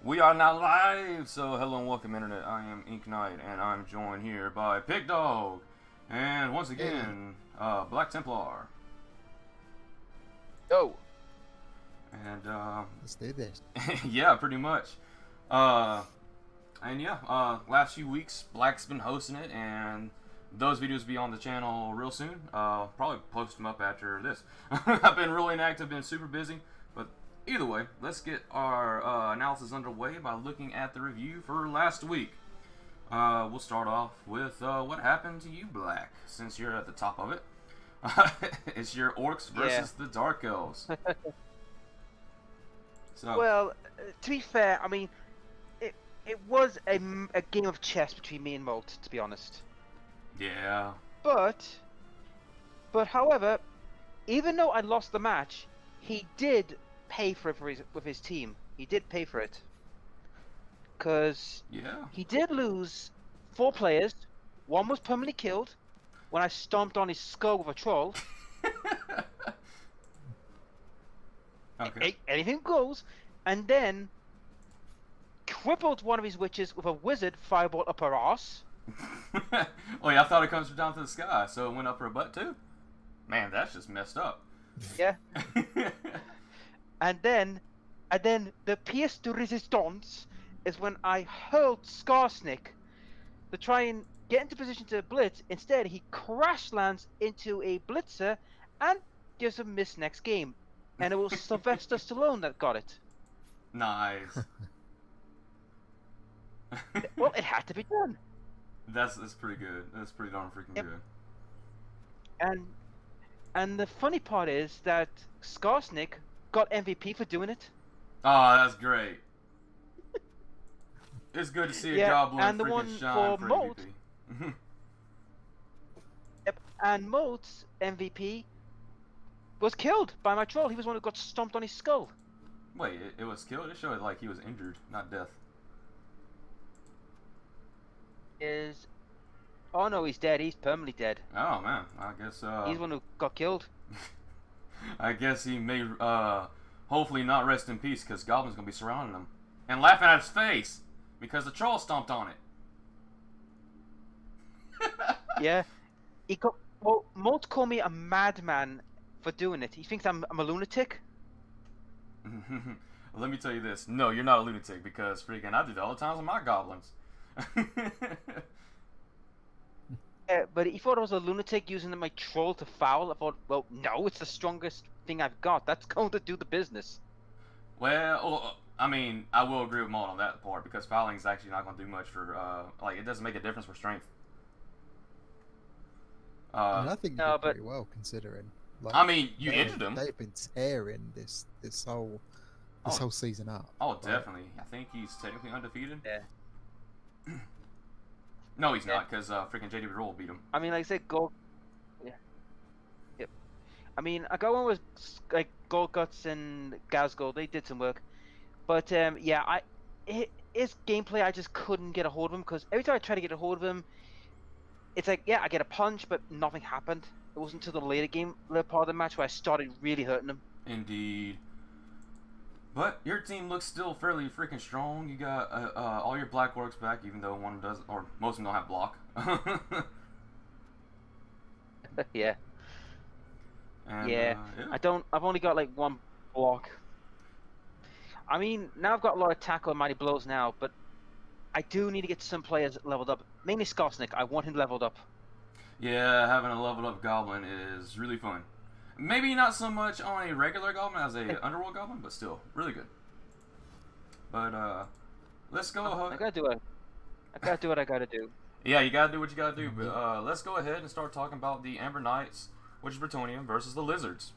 We are now live, so hello and welcome internet. I am Ink Knight, and I'm joined here by Pig Dog, and once again, Black Templar. Yo. And Let's do this. yeah, pretty much. Last few weeks, Black's been hosting it, and those videos will be on the channel real soon. Probably post them up after this. I've been really inactive, been super busy, but either way, let's get our analysis underway by looking at the review for last week. We'll start off with what happened to you, Black, since you're at the top of it. It's your Orcs versus the Dark Elves. So, Well, to be fair, I mean, it was a game of chess between me and Molt, to be honest. yeah. But however, even though I lost the match, he did pay for it with his team. He did pay for it. Because he did lose 4 players. One was permanently killed when I stomped on his skull with a troll. Okay. Anything goes. And then crippled one of his witches with a wizard fireball up her ass. Oh yeah, I thought it comes from down to the sky, so it went up her butt too? Man, that's just messed up. Yeah. And then the pièce de résistance is when I hurled Skarsnik to try and get into position to blitz. Instead, he crash lands into a blitzer and gives a miss next game. And it was Sylvester Stallone that got it. Nice. Well, it had to be done. That's pretty good. That's pretty darn freaking good. And the funny part is that Skarsnik got MVP for doing it. Oh, that's great. It's good to see a goblin and the freaking one shine for for Molt. MVP. Yep. And Molt's MVP was killed by my troll. He was the one who got stomped on his skull. Wait, it was killed? It showed like he was injured, not death. Oh no, he's dead. He's permanently dead. Oh man, I guess He's the one who got killed. I guess he may hopefully not rest in peace, because goblins gonna be surrounding him and laughing at his face because the troll stomped on it. Yeah. Molt called me a madman for doing it. He thinks I'm a lunatic. Let me tell you this. No, you're not a lunatic, because freaking I do that all the times with my goblins. But he thought I was a lunatic using my troll to foul. I thought, well, no, it's the strongest thing I've got. That's going to do the business. Well, I mean, I will agree with Maul on that part, because fouling is actually not going to do much for, like, it doesn't make a difference for strength. I think you no, did but- pretty well considering. Like, I mean, you injured him. They've been tearing this whole season up. Oh, Right? definitely. I think he's technically undefeated. Yeah. No, he's not, because freaking JD Roll beat him. I mean, like I said, Gold. Yeah. Yep. I mean, I got one with like Gold Guts and Gazgold. They did some work, but yeah, his gameplay, I just couldn't get a hold of him, because every time I try to get a hold of him, it's like, yeah, I get a punch, but nothing happened. It wasn't until the later part of the match where I started really hurting him. Indeed. But your team looks still fairly freaking strong. You got all your black orcs back, even though one of them does, or most of them don't have block. Yeah. And, Yeah. I've only got like 1 block. I mean, now I've got a lot of tackle and mighty blows now, but I do need to get some players leveled up. Mainly Skarsnik. I want him leveled up. Yeah, having a leveled up goblin is really fun. Maybe not so much on a regular goblin as a underworld goblin, but still, really good. But, let's go ahead. I gotta do what I gotta do. Yeah, you gotta do what you gotta do, but let's go ahead and start talking about the Amber Knights, which is Bretonnium, versus the Lizards.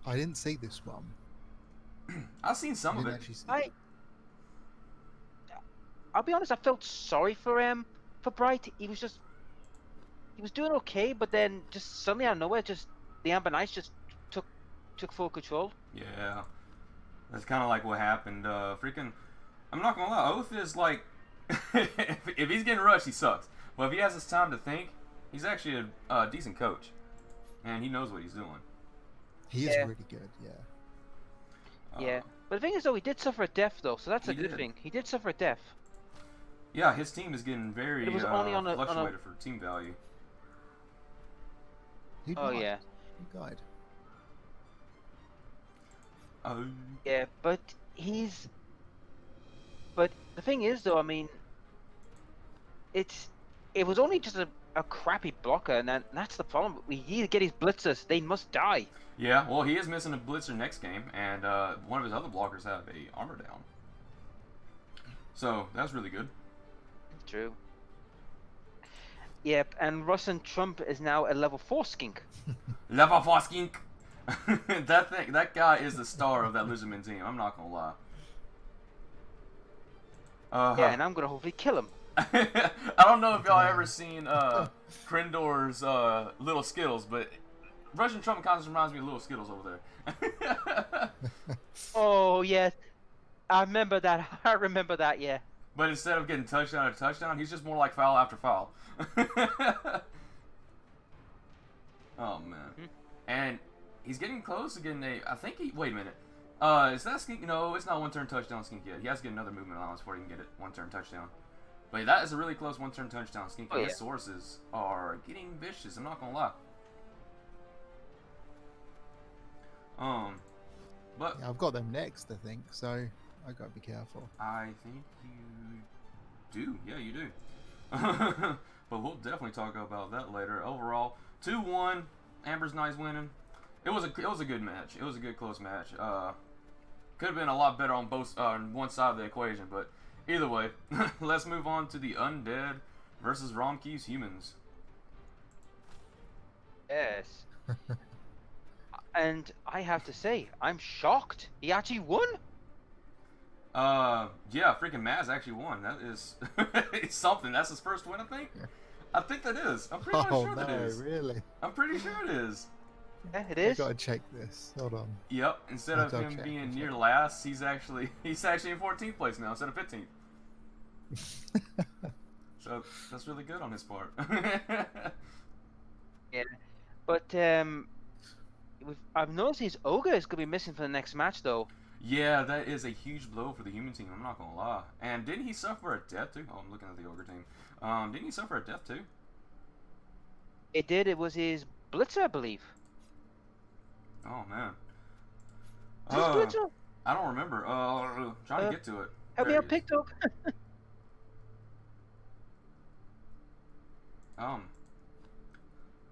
I didn't see this one. I've seen some I of didn't it. actually see I'll be honest, I felt sorry for Bright. He was doing okay, but then just suddenly out of nowhere, just the Amber Knights just took full control. Yeah, that's kind of like what happened. Freaking, I'm not gonna lie, Oath is like, if he's getting rushed, he sucks. But if he has his time to think, he's actually a decent coach, and he knows what he's doing. He is Yeah. really good, yeah. Yeah, But the thing is, though, he did suffer a death, though, so that's a He good did. thing. He did suffer a death. Yeah, his team is getting very It was only on a- fluctuated for team value. Who Oh died? yeah, Who died? Oh. yeah. But he's. But the thing is, though, I mean, it was only just a crappy blocker, and that's the problem. We need to get his blitzers. They must die. Yeah, well, he is missing a blitzer next game, and one of his other blockers have a armor down. So that's really good. True. Yep, and Russian Trump is now a level 4 skink. Level 4 skink. that guy is the star of that Lizardman team. I'm not gonna lie. Yeah, and I'm gonna hopefully kill him. I don't know if y'all ever seen Krindor's Little Skittles, but Russian Trump kind of reminds me of Little Skittles over there. Oh yes, I remember that. I remember that. Yeah. But instead of getting touchdown after touchdown, he's just more like foul after foul. Oh man. And he's getting close to getting a. I think he. Wait a minute. Is that skink? No, it's not one-turn touchdown skink yet. He has to get another movement allowance before he can get it one-turn touchdown. But that is a really close one-turn touchdown skink. Oh, His yeah. sources are getting vicious. I'm not gonna lie. But Yeah, I've got them next, I think. So I gotta be careful. I think you do. Yeah, you do. But we'll definitely talk about that later. Overall, 2-1. Amber's Knights winning. It was a good match. It was a good close match. Could have been a lot better on both on one side of the equation, but either way, let's move on to the Undead versus Romkey's Humans. Yes. And I have to say, I'm shocked. He actually won. Yeah, freaking Maz actually won. That is it's something. That's his first win, I think. Yeah. I think that is. I'm pretty Oh sure no, that is. really? I'm pretty sure it is. Yeah, it I is. gotta check this. Hold on. Yep. Instead I'll of him check, being I'll near check. last, he's actually in 14th place now instead of 15th. So that's really good on his part. Yeah. But I've noticed his ogre is gonna be missing for the next match, though. Yeah, that is a huge blow for the human team. I'm not gonna lie. And didn't he suffer a death too? Oh, I'm looking at the ogre team. Didn't he suffer a death too? It did. It was his blitzer, I believe. Oh man. His blitzer. I don't remember. Trying to get to it. Help me There out, he is. picked up.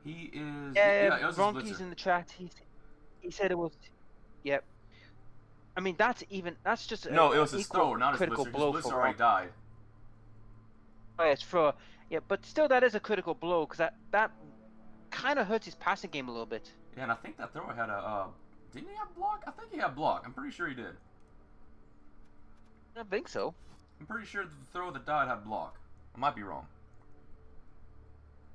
He is. Yeah, it was his Ronky's blitzer. in the chat. He said it was. Yep. I mean, that's just No, it was an his equal thrower, not his critical blitzer. blow His blitzer for already died. Oh, yeah, it's for yeah, but still, that is a critical blow because that kind of hurts his passing game a little bit. Yeah, and I think that thrower had a. Didn't he have block? I think he had block. I'm pretty sure he did. I don't think so. I'm pretty sure the thrower that died had block. I might be wrong.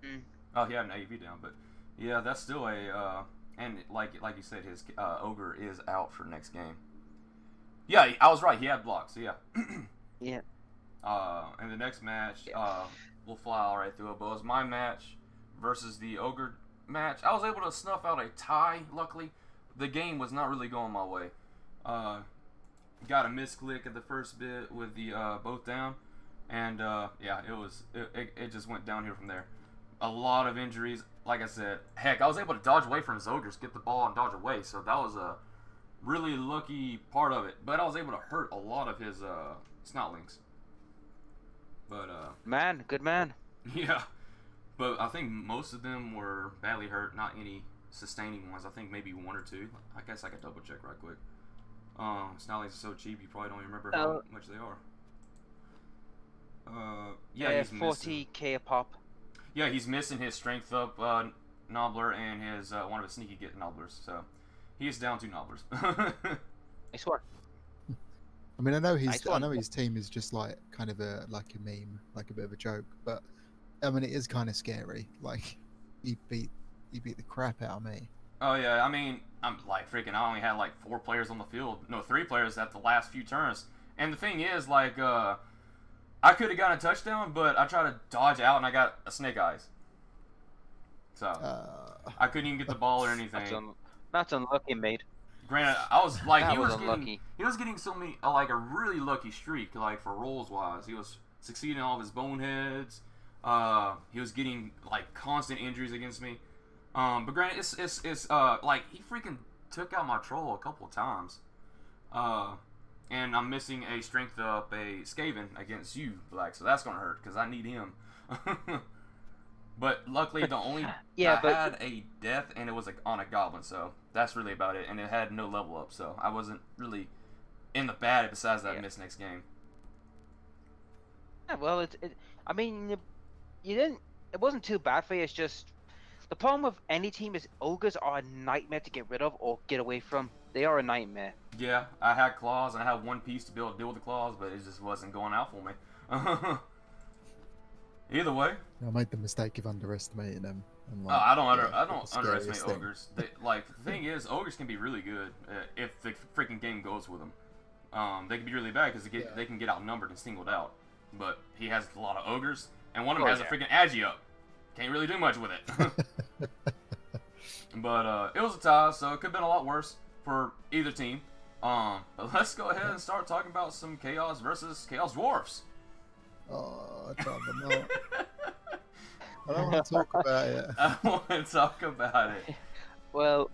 Mm. Oh, he had an AV down, but yeah, that's still a. And like you said, his ogre is out for next game. Yeah, I was right. He had block. So yeah. Yeah. And the next match, we'll fly all right through it. But it was my match versus the ogre match. I was able to snuff out a tie. Luckily, the game was not really going my way. Got a misclick at the first bit with the both down, and yeah, it just went downhill from there. A lot of injuries. Like I said, heck, I was able to dodge away from his ogres, get the ball and dodge away. So that was a really lucky part of it. But I was able to hurt a lot of his snotlings. But Man, good man. yeah. But I think most of them were badly hurt, not any sustaining ones. I think maybe one or two. I guess I could double check right quick. Snotlings are so cheap, you probably don't even remember how much they are. Yeah, he's missing. 40k a pop. Yeah, he's missing his strength up Nobbler and his one of his sneaky get Nobblers. So he's down 2 Nobblers. Nice one. I mean, I know Nice I one. know his team is just like kind of a meme, like a bit of a joke. But I mean, it is kind of scary. Like he beat the crap out of me. Oh yeah, I mean, I'm like freaking. I only had like 4 players on the field. No, 3 players at the last few turns. And the thing is, like, I could have gotten a touchdown, but I tried to dodge out and I got a snake eyes. So I couldn't even get the ball or anything. That's unlucky, mate. Granted, I was like, That he was was getting, unlucky. he was getting so many, like a really lucky streak, like for rolls wise. He was succeeding all of his boneheads. He was getting like constant injuries against me. But granted, it's like he freaking took out my troll a couple of times. And I'm missing a strength up a Skaven against you, Black. So that's gonna hurt because I need him. But luckily, the only Yeah, I but- had a death, and it was on a goblin, so that's really about it. And it had no level up, so I wasn't really in the bad. Besides that, Yeah. miss next game. Yeah, well, I mean, you didn't. It wasn't too bad for you. It's just the problem with any team is ogres are a nightmare to get rid of or get away from. They are a nightmare. Yeah, I had claws, and I had one piece to be able to deal with the claws, but it just wasn't going out for me. Either way, I made the mistake of underestimating them. And, I don't yeah, I don't the scariest underestimate thing. ogres. Like the thing is, ogres can be really good if the freaking game goes with them. They can be really bad because they can get outnumbered and singled out. But he has a lot of ogres, and one of them has a freaking agi up. Can't really do much with it. But it was a tie, so it could have been a lot worse for either team. But let's go ahead and start talking about some Chaos versus Chaos Dwarfs. Oh, I'd rather not. I don't want to talk about it. I want to talk about it. Well,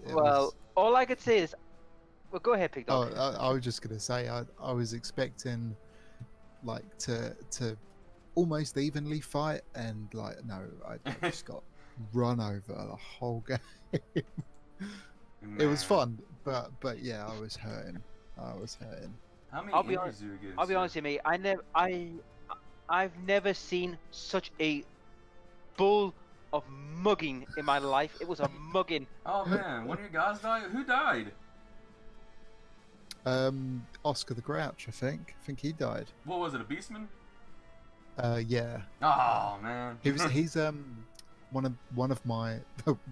It well, was- all I could say is, well, go ahead, Pig oh, Dog. I was just gonna say I was expecting like to almost evenly fight, and like no, I just got run over the whole game. It was Man. fun, but yeah, I was hurting. How many I'll be injuries do you get? I'll be honest with me. I've never seen such a bull of mugging in my life. It was a mugging. Oh man, one of your guys died. Who died? Oscar the Grouch, I think he died. What was it? A beastman? Yeah, Oh man. he's one of my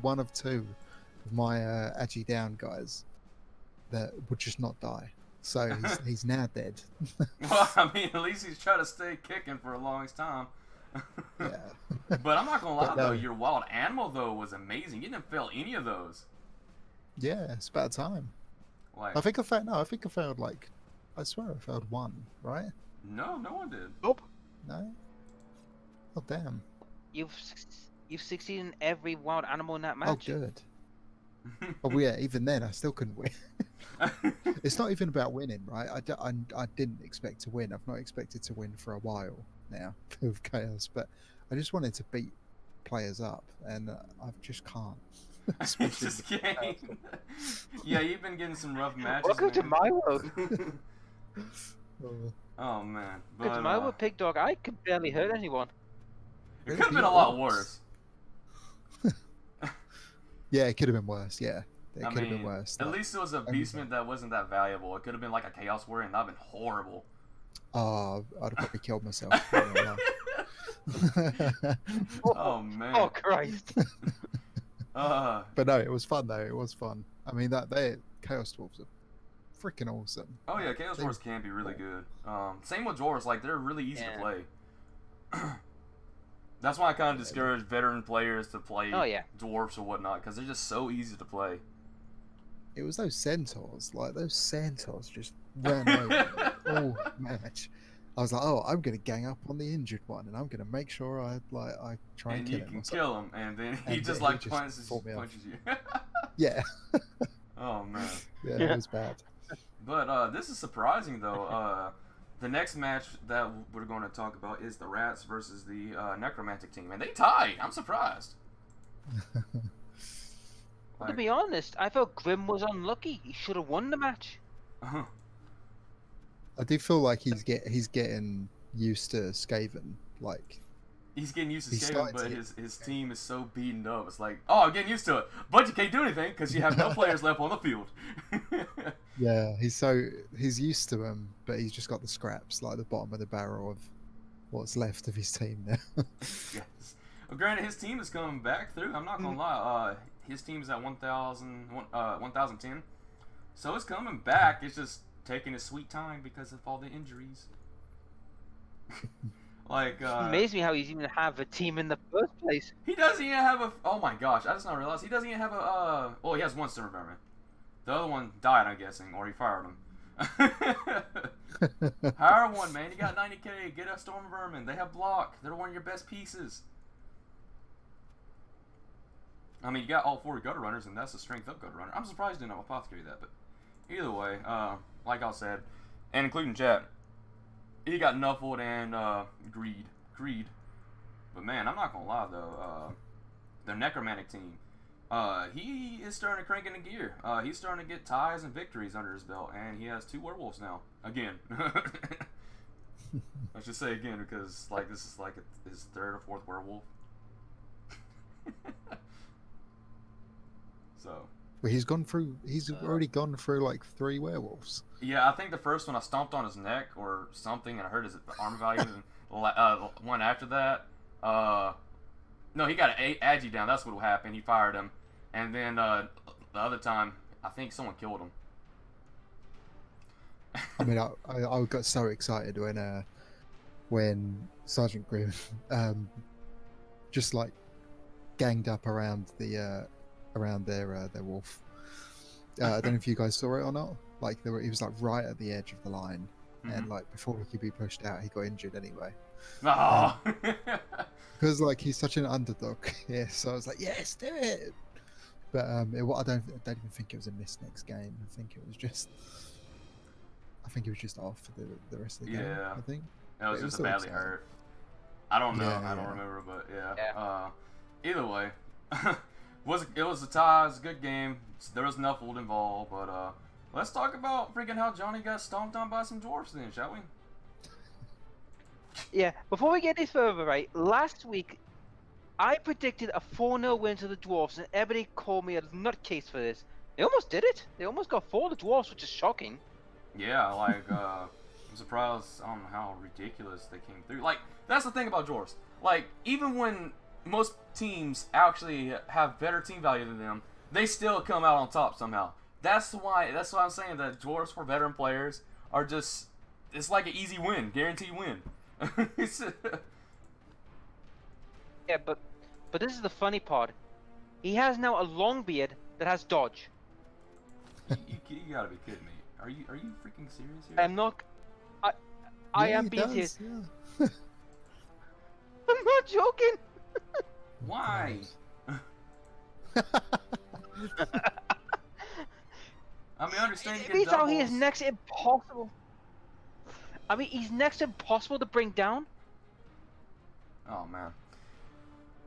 one of two of my Agi down guys that would just not die. So he's now dead. Well, I mean, at least he's trying to stay kicking for a long time. Yeah. But I'm not gonna lie But though, no. your wild animal though was amazing. You didn't fail any of those. Yeah, it's about time. Like, I think I failed. No, I think I failed like. I swear I failed one. Right? no one did. Nope. No. Oh damn. You've succeeded in every wild animal in that Oh match. good. Oh yeah. Even then, I still couldn't win. It's not even about winning, right? I didn't expect to win. I've not expected to win for a while now with Chaos, but I just wanted to beat players up, and I just can't. Especially Just with kidding. Yeah, you've been getting some rough matches. Welcome to man. my world. Oh man, Welcome but to my world, Pig Dog. I could barely hurt anyone. it could have been a lot worse. Yeah, it could have been worse. Yeah, it I could have been mean, worse. at Like, least it was a beastman that wasn't that valuable. It could have been like a chaos warrior, and that'd been horrible. oh, I'd have probably killed myself. I don't know. Oh man. Oh Christ! But no, it was fun though. It was fun. I mean, they Chaos Dwarfs are freaking awesome. Oh yeah, Chaos Dwarfs can be really good. Same with Dwarves, like they're really easy to Yeah. play. That's why I kind of discourage veteran players to play Oh yeah. Dwarfs or whatnot, because they're just so easy to play. It was those centaurs. Like those centaurs just ran over all match. I was like, oh, I'm gonna gang up on the injured one, and I'm gonna make sure I try and And kill you him. can or something. kill him, and then he And just he like just punches fought me off. you. Yeah, Oh man. yeah, Yeah. it was bad. But this is surprising though. The next match that we're going to talk about is the Rats versus the Necromantic team, and they tied. I'm surprised. To be honest, I felt Grim was unlucky. He should have won the match. I do feel like he's getting used to Skaven. Like, He's getting used to He's Skaven, starting but to his team is so beaten up. It's like, oh, I'm getting used to it. But you can't do anything because you have no players left on the field. yeah, he's used to him, but he's just got the scraps, like the bottom of the barrel of what's left of his team now. Yes. Well, granted, his team is coming back through. I'm not gonna lie. His team is at 1,010, so it's coming back. It's just taking a sweet time because of all the injuries. Like, It amazes me how he's even have a team in the first place. he doesn't even have a. Oh my gosh, I just not realized he doesn't even have a. Well, he has one Simmer Vermin. The other one died, I'm guessing, or he fired him. Hire one, man. You got 90k. Get a Storm Vermin. They have block. They're one of your best pieces. I mean, you got all 4 gutter runners, and that's the strength of gutter runner. I'm surprised you didn't have apothecary that, but either way, like I said, and including chat, he got Nuffled and Greed. But man, I'm not gonna lie though, the Necromantic team, he is starting to crank into gear. He's starting to get ties and victories under his belt, and he has 2 werewolves now. Again. I should say again because like this is like his 3rd or 4th werewolf. So. Well, he's already gone through like 3 werewolves. Yeah, I think the first one I stomped on his neck or something, and I heard his armor value. And one after that, no, he got an Agi down. That's what happened. He fired him, and then the other time, I think someone killed him. I mean, I got so excited when Sergeant Grimm just like ganged up around their wolf. I don't know if you guys saw it or not. Like he was like right at the edge of the line, and like before he could be pushed out, he got injured anyway. Oh. Because like he's such an underdog. Yeah, so I was like, yes, do it. But I don't even think it was a miss next game. I think it was just off for the rest of the game. Yeah. I think It was just badly hurt. I don't know. I don't remember, but yeah. Either way, it was a tie. It was a good game. There was Nuffled involved, but let's talk about freaking how Johnny got stomped on by some dwarfs then, shall we? Yeah, before we get any further, right, last week I predicted a 4-0 win to the Dwarfs, and everybody called me a nutcase for this. They almost did it. They almost got 4 of the Dwarfs, which is shocking. Yeah, like, I'm surprised on how ridiculous they came through. Like, that's the thing about dwarfs. Like, even when most teams actually have better team value than them, they still come out on top somehow. That's why I'm saying that dwarfs for veteran players are just, it's like an easy win, guaranteed win. Yeah, but this is the funny part. He has now a long beard that has dodge. You gotta be kidding me. Are you freaking serious here? I'm not. I am being serious. Yeah. I'm not joking. Why? I mean, I understand you It get means how he is doubles. next to impossible. I mean, he's next to impossible to bring down. Oh man.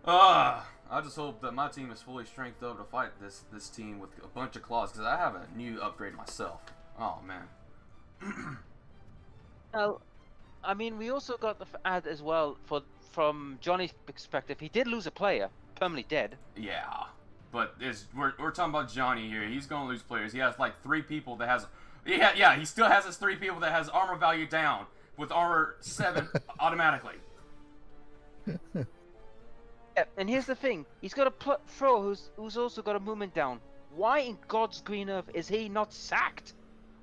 I just hope that my team is fully strengthed up to fight this team with a bunch of claws, because I have a new upgrade myself. Oh man. Well, I mean, we also got the ad as well from Johnny's perspective. He did lose a player, permanently dead. Yeah, but we're talking about Johnny here. He's gonna lose players. He has like 3 people that has. Yeah, he still has his 3 people that has armor value down with armor 7 automatically. Yeah, and here's the thing: he's got a throw who's also got a movement down. Why in God's green earth is he not sacked?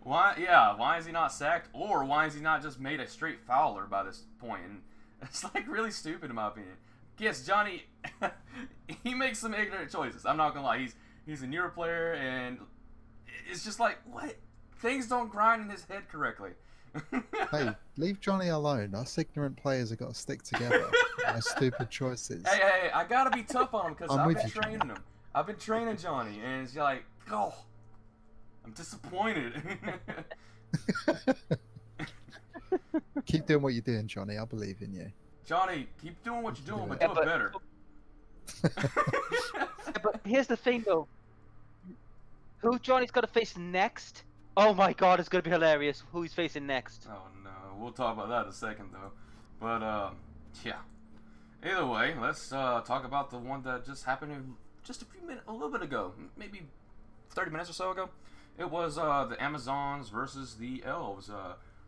Why? Yeah, why is he not sacked, or why is he not just made a straight fouler by this point? And it's like really stupid in my opinion. Yes, Johnny, he makes some ignorant choices. I'm not gonna lie. He's a newer player, and it's just like what? Things don't grind in his head correctly. Hey, leave Johnny alone. Us ignorant players have got to stick together. My stupid choices. Hey, I gotta be tough on him because I'm I've with been you, training him. I've been training Johnny, and it's like, oh, I'm disappointed. Keep doing what you're doing, Johnny. I believe in you. Johnny, keep doing what you're doing, but Yeah, do it but- better. Yeah, but here's the thing, though. Who Johnny's got to face next? Oh my God, it's gonna be hilarious. Who he's facing next? Oh no, we'll talk about that in a second though. But yeah. Either way, let's talk about the one that just happened just a little bit ago, maybe 30 minutes or so ago. It was the Amazons versus the Elves.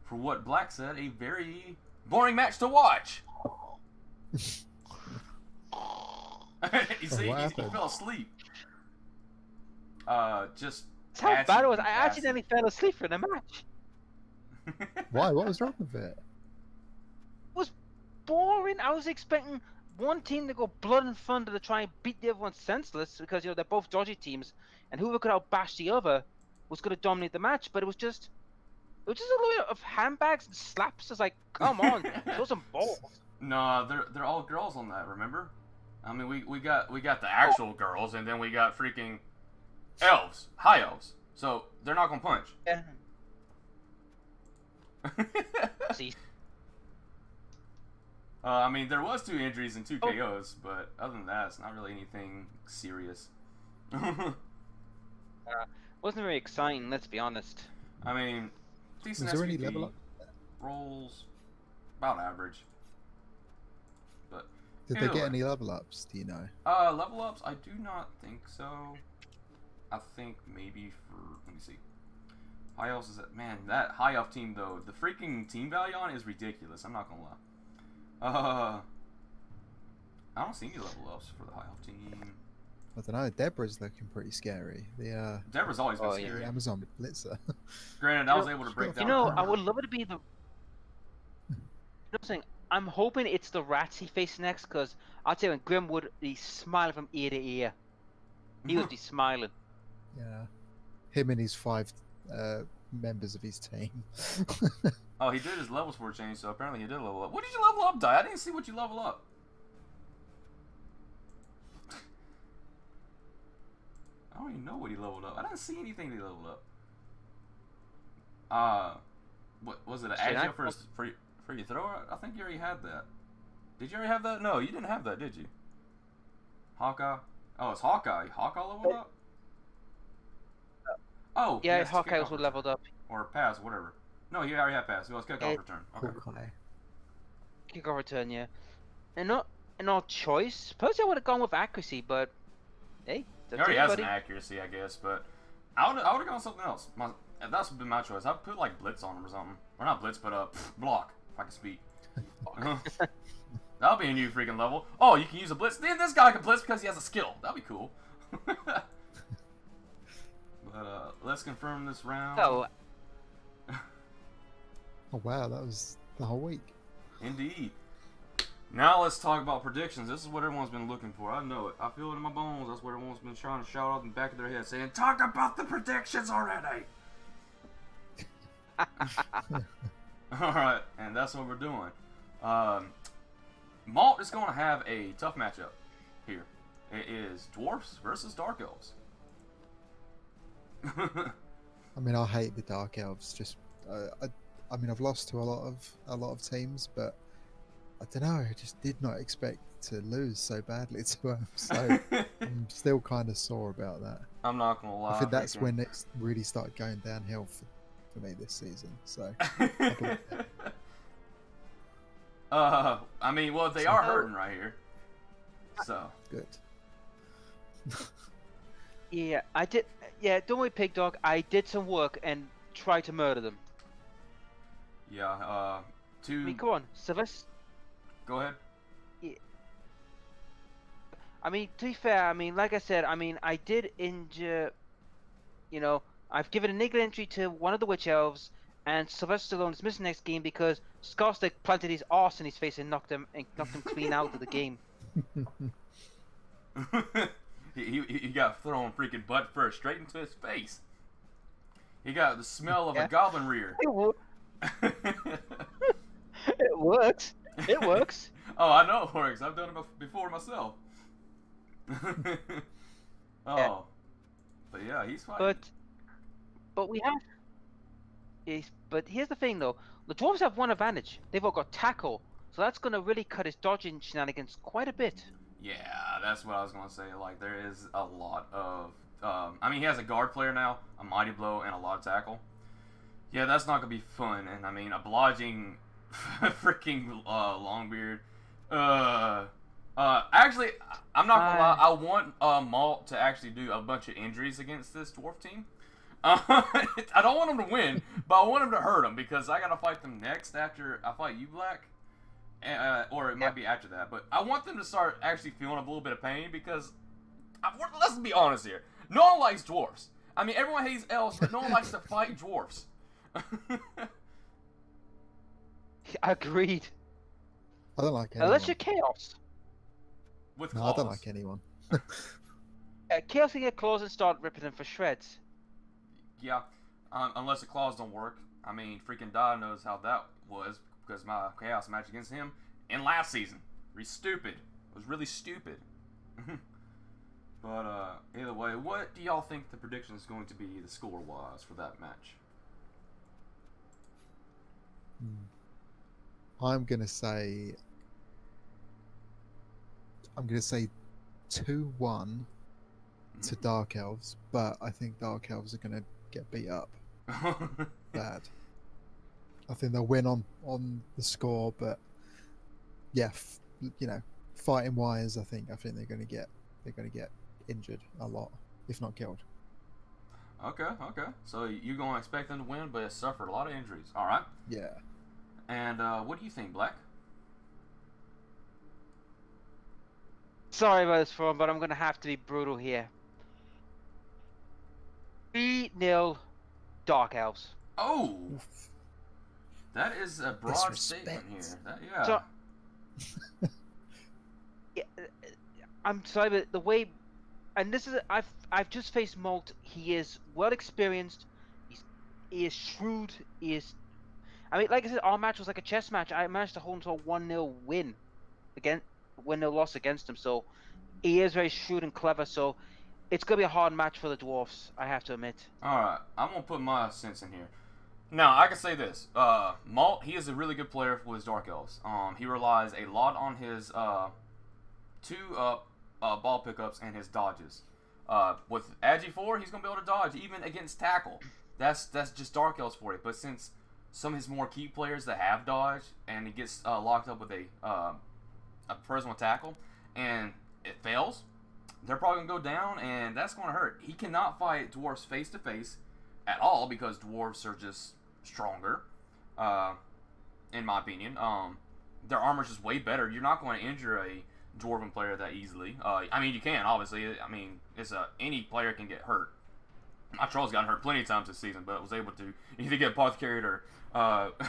For what Black said, a very boring match to watch. You see, What he happened? fell asleep. Just. That's how bad it was. I acid. actually nearly fell asleep in the match. Why? What was wrong with it? boring. I was expecting one team to go blood and thunder to try and beat the other one senseless because they're both dodgy teams, and whoever could outbash the other was going to dominate the match. But it was just a lot of handbags and slaps. It's like, come on, show some balls. No, they're all girls on that. Remember? I mean, we got the actual girls, and then we got freaking elves, high elves. So they're not gonna punch. Yeah. See. I mean, there was 2 injuries and 2 KOs, but other than that, it's not really anything serious. Wasn't very exciting, let's be honest. I mean, decent Was there any SVP, level up? rolls, about average. But Did either they get way. any level ups? Do you know? Level ups, I do not think so. I think maybe for, let me see. High elves is man, that high elf team though, the freaking team value on it is ridiculous. I'm not gonna lie. I don't see any level ups for the high elf team. I don't know. Deborah's looking pretty scary. The Deborah's always been Oh, yeah. scary. Amazon Blitzer. Granted, I was able to break You down. You know, the I would love it to be the. You know what I'm saying? I'm hoping it's the rats he faces next, because I'll tell you, when Grim would be smiling from ear to ear. He would be smiling. Yeah, him and his 5 members of his team. Oh, he did his levels for a change, so apparently he did level up. What did you level up, Di? I didn't see what you level up. I don't even know what he leveled up. I didn't see anything he leveled up. What was it? An Shit, agile for your thrower? I think you already had that. Did you already have that? No, you didn't have that, did you? Hawkeye. Oh, it's Hawkeye. Hawkeye leveled up. Oh, Yeah, yes, Hawkeye kickoff was return. leveled up. Or pass, whatever. No, he already had pass. It was kickoff It- return. Okay. Hawkeye. Kick off return, yeah. And not an odd choice. Suppose I would have gone with accuracy, but hey, He that's already it, has buddy. an accuracy, I guess, but I would have gone something else. That's been my choice. I'd put like blitz on him or something, or not blitz, but block if I can speak. That'll be a new freaking level. Oh, you can use a blitz. Then this guy can blitz because he has a skill. That'd be cool. But let's confirm this round. So, Oh wow, that was the whole week. Indeed. Now let's talk about predictions. This is what everyone's been looking for. I know it. I feel it in my bones. That's what everyone's been trying to shout out in the back of their head, saying, "Talk about the predictions already." All right, and that's what we're doing. Malt is going to have a tough matchup here. It is dwarfs versus dark elves. I mean, I hate the Dark Elves. Just, I mean, I've lost to a lot of teams, but I don't know. I just did not expect to lose so badly to them. So I'm still kind of sore about that. I'm not gonna lie. I think that's freaking- when it really started going downhill for me this season. So I mean, well, they are hurting right here. So good. yeah, I did. Yeah, don't worry, Pig Dog. I did some work and tried to murder them. yeah, I two. mean, come on, Sylvester. Go ahead. I mean, to be fair, I mean, like I said, I mean, I did injure. You know, I've given a niggle entry to one of the Witch Elves, and Sylvester Stallone is missing next game because Scorstic planted his arse in his face and knocked him clean out of the game. he got thrown freaking butt first straight into his face. He got the smell of Yeah. a goblin rear. It works. It works. Oh, I know it works. I've done it before myself. Oh, Yeah. but yeah, he's fighting. But we have. Yes, but here's the thing though: the dwarves have one advantage. They've all got tackle, so that's going to really cut his dodging shenanigans quite a bit. Yeah, that's what I was gonna say. Like, there is a lot of. I mean, he has a guard player now, a mighty blow, and a lot of tackle. Yeah, that's not gonna be fun. And I mean, obliging, freaking Longbeard. Actually, I'm not gonna lie. I want Malt to actually do a bunch of injuries against this dwarf team. I don't want him to win, but I want him to hurt him because I gotta fight them next after I fight you, Black. Or it might be after that, but I want them to start actually feeling a little bit of pain because let's be honest here. No one likes dwarfs. I mean, everyone hates elves, but no one likes to fight dwarfs. Agreed. I don't like anyone. Unless you're Chaos. With No, claws. I don't like anyone. Chaos can get claws and start ripping them for shreds. Yeah, unless the claws don't work. I mean, freaking Dodd knows how that was because my chaos match against him in last season. Stupid. It was really stupid. But either way, what do y'all think the prediction is going to be the score-wise for that match? I'm gonna say 2-1 to Dark Elves, but I think Dark Elves are gonna get beat up bad. I think they'll win on the score, but yeah, fighting wise, I think they're gonna get injured a lot, if not killed. Okay. So you're going to expect them to win, but it suffered a lot of injuries. All right. Yeah. And what do you think, Black? Sorry about this, Forum, but I'm going to have to be brutal here. 3-0 Dark Elves. Oh, Oof. that is a broad statement Disrespect. here. Yeah. So- Yeah, I'm sorry, but the way, and this is, I've just faced Molt. He is well experienced. He is shrewd. I mean, like I said, our match was like a chess match. I managed to hold him to a 1-0 win, 1-0 loss against him. So he is very shrewd and clever. So it's gonna be a hard match for the dwarfs, I have to admit. All right, I'm gonna put my sense in here. Now I can say this: Malt, he is a really good player for his Dark Elves. He relies a lot on his two ball pickups and his dodges. With Agi 4, he's gonna be able to dodge even against tackle. That's just Dark Elves for you. But since some of his more key players that have dodge and he gets locked up with a personal tackle and it fails, they're probably gonna go down and that's gonna hurt. He cannot fight dwarves face to face at all because dwarves are just stronger, in my opinion. Their armor's just way better. You're not going to injure a dwarven player that easily. I mean, you can, obviously. I mean, any player can get hurt. My troll's gotten hurt plenty of times this season, but was able to either get apothecaried or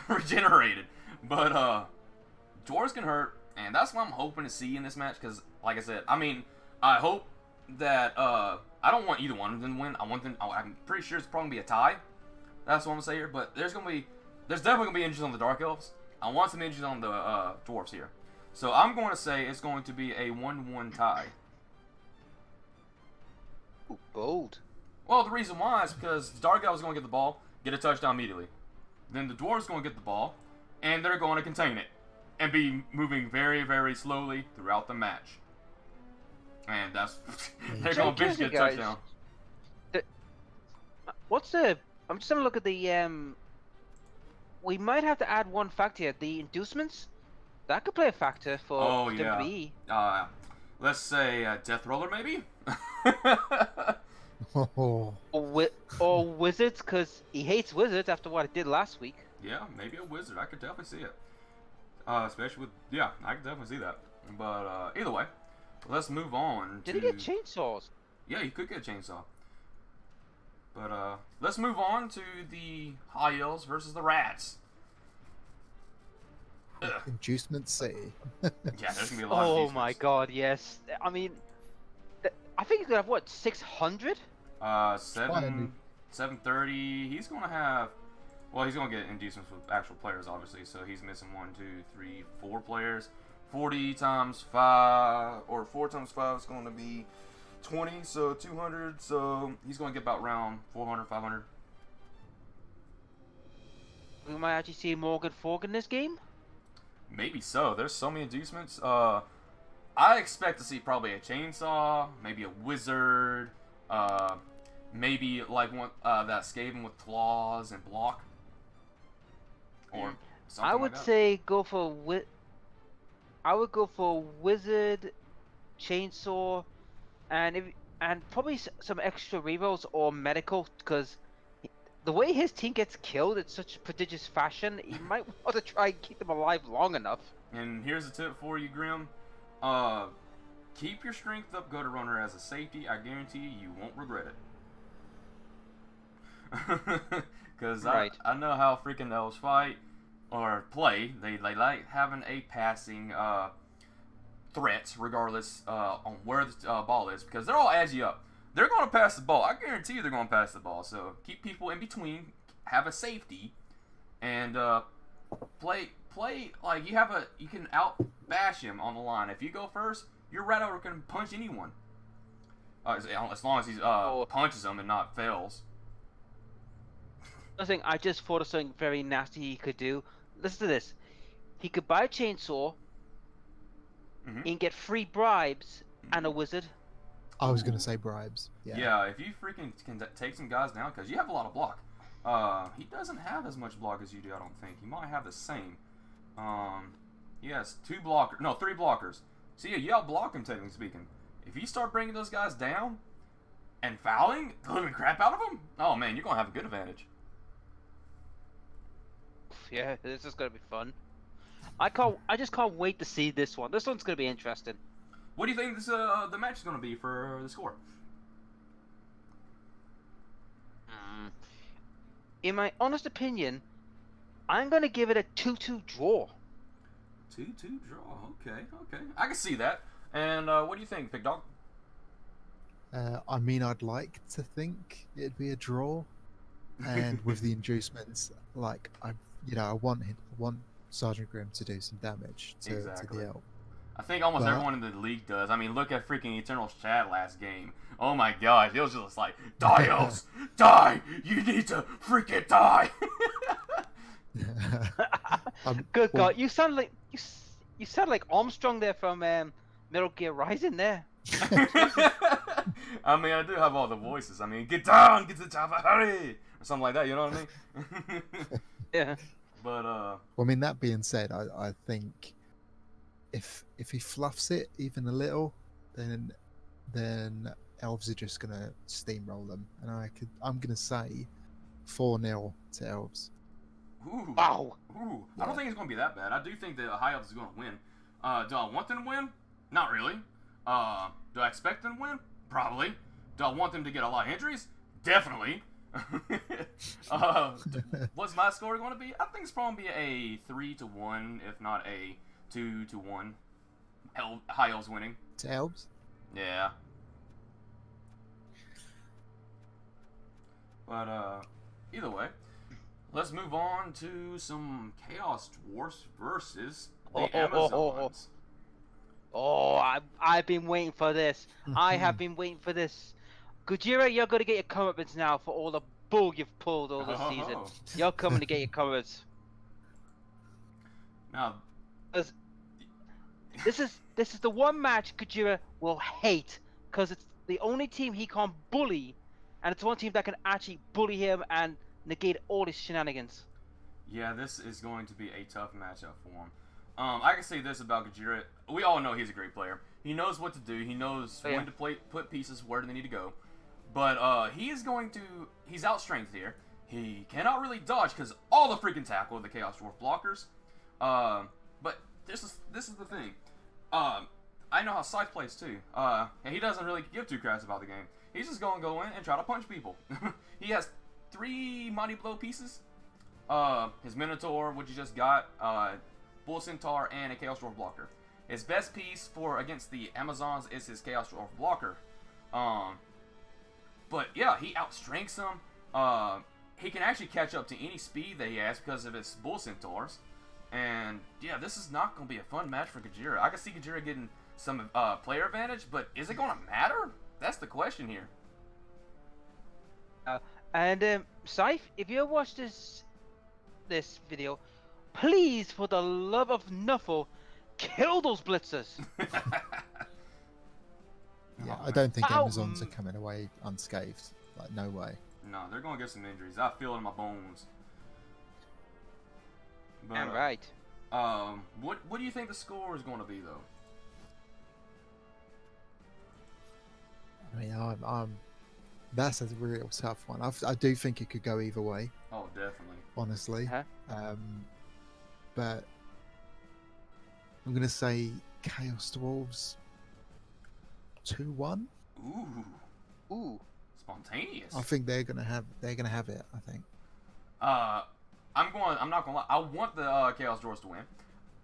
regenerated. But dwarves can hurt, and that's what I'm hoping to see in this match. Because, like I said, I mean, I hope that I don't want either one of them to win. I'm pretty sure it's probably gonna be a tie. That's what I'm gonna say here. But there's definitely gonna be injuries on the Dark Elves. I want some injuries on the dwarves here. So I'm going to say it's going to be a 1-1 tie. Ooh, bold. Well, the reason why is because the Dark Elves is going to get the ball, get a touchdown immediately. Then the dwarves are going to get the ball, and they're going to contain it and be moving very, very slowly throughout the match. And that's they're going to bitch get a touchdown. I'm just having a look at the we might have to add one factor here. The inducements, that could play a factor for Oh, yeah. WWE. Let's say Death Roller, maybe? Oh, Or Wizards, because he hates Wizards after what it did last week. Yeah, maybe a wizard. I could definitely see it. Especially with, yeah, I could definitely see that. But either way, let's move on Did to... he get chainsaws? Yeah, you could get a chainsaw. But let's move on to the High Elves versus the Rats. Ugh. Inducement City. Yeah, there's gonna be a lot of Oh these my ones. god, yes. I mean, I think he's gonna have what, 600? 730. He's gonna have. Well, he's gonna get inducements with actual players, obviously. So he's missing 1, 2, 3, 4 players. 40 times 5, or 4 times 5 is gonna be 20. So 200. So he's gonna get about around 400, 500. We might actually see Morgan Fork in this game. Maybe so. There's so many inducements. I expect to see probably a chainsaw, maybe a wizard, maybe like one that Skaven with claws and block, or something I like would that. say go for I would go for wizard, chainsaw, and probably some extra rerolls or medical, because the way his team gets killed in such prodigious fashion, he might want to try and keep them alive long enough. And here's a tip for you, Grim. Keep your strength up, go to runner as a safety. I guarantee you won't regret it. Because Right. I know how freaking elves fight. or play. They like having a passing threat, regardless on where the ball is, because they're all agi up. They're going to pass the ball. I guarantee you they're going to pass the ball. So keep people in between, have a safety, and play like you can out bash him on the line. If you go first, your right over can punch anyone. As long as he punches them and not fails. I think I just thought of something very nasty he could do. Listen to this. He could buy a chainsaw and get free bribes and a wizard. I was gonna say bribes. Yeah, if you freaking can take some guys down, because you have a lot of block. He doesn't have as much block as you do, I don't think. He might have the same. He has 3 blockers. So yeah, you outblock him, technically speaking. If you start bringing those guys down and fouling the living crap out of them, oh man, you're gonna have a good advantage. Yeah, this is gonna be fun. I just can't wait to see this one. This one's gonna be interesting. What do you think the match is gonna be for the score? In my honest opinion, I'm gonna give it a 2-2 draw. 2-2 draw. Okay. I can see that. And what do you think, Big Dog? I mean, I'd like to think it'd be a draw, and with the inducements, like I want Sergeant Grim to do some damage to the elf. I think almost everyone in the league does. I mean, look at freaking Eternal's chat last game. Oh my gosh, it was just like, die elves, die! You need to freaking die! Good God, you sound like Armstrong there from Metal Gear Rising there. I mean, I do have all the voices. I mean, get down, get to the top, hurry, or something like that. You know what I mean? Yeah. But well, I mean, that being said, I think if he fluffs it even a little, then elves are just gonna steamroll them, and I'm gonna say 4-0 to elves. Ooh. Wow. Ooh. I don't think it's gonna be that bad. I do think the High Elves is gonna win. Do I want them to win? Not really. Do I expect them to win? Probably. Do I want them to get a lot of injuries? Definitely. What's my score going to be? I think it's probably a 3-1, if not a 2-1. High Elves winning. To elves? Yeah. But either way, let's move on to some Chaos Dwarfs versus the Amazons. I've been waiting for this. I have been waiting for this. Gojira, you're going to get your comeuppance now for all the bull you've pulled all this season. You're coming to get your comeuppance. Now, this is the one match Gojira will hate, because it's the only team he can't bully, and it's one team that can actually bully him and negate all his shenanigans. Yeah, this is going to be a tough matchup for him. I can say this about Gojira. We all know he's a great player. He knows what to do. He knows when to put pieces where they need to go. But he's outstrengthed here. He cannot really dodge because all the freaking tackle of the Chaos Dwarf blockers. But this is the thing. I know how Scythe plays too. And he doesn't really give 2 craps about the game. He's just going to go in and try to punch people. He has 3 Mighty Blow pieces. His Minotaur, which he just got, Bull Centaur, and a Chaos Dwarf blocker. His best piece for against the Amazons is his Chaos Dwarf blocker. But yeah, he outstrengths them. He can actually catch up to any speed that he has because of his Bull Centaurs. And yeah, this is not going to be a fun match for Gojira. I can see Gojira getting some player advantage, but is it going to matter? That's the question here. And Scythe, if you watch this video, please, for the love of Nuffle, kill those blitzers. Yeah, I don't think Amazons are coming away unscathed. Like, no way. No, they're going to get some injuries. I feel it in my bones. But, I'm right. What do you think the score is going to be, though? I mean, that's a real tough one. I do think it could go either way. Oh, definitely. Honestly. Uh-huh. But I'm going to say Chaos Dwarves 2-1. Ooh. Spontaneous. I think they're gonna have it. I think. I I'm not gonna lie. I want the Chaos Dwarfs to win.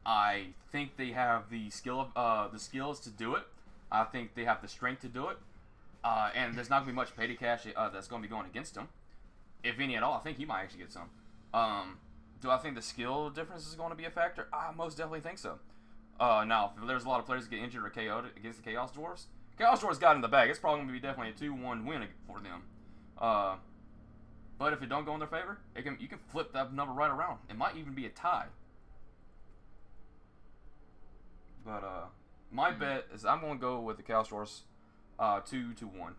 I think they have the skills to do it. I think they have the strength to do it. And there's not gonna be much petty cash that's gonna be going against them, if any at all. I think he might actually get some. Do I think the skill difference is going to be a factor? I most definitely think so. Now, if there's a lot of players that get injured or KO'd against the Chaos Dwarfs, Chaos Dwarfs got in the bag. It's probably going to be definitely a 2-1 win for them. But if it don't go in their favor, you can flip that number right around. It might even be a tie. But my bet is I'm going to go with the Chaos Dwarfs 2-1.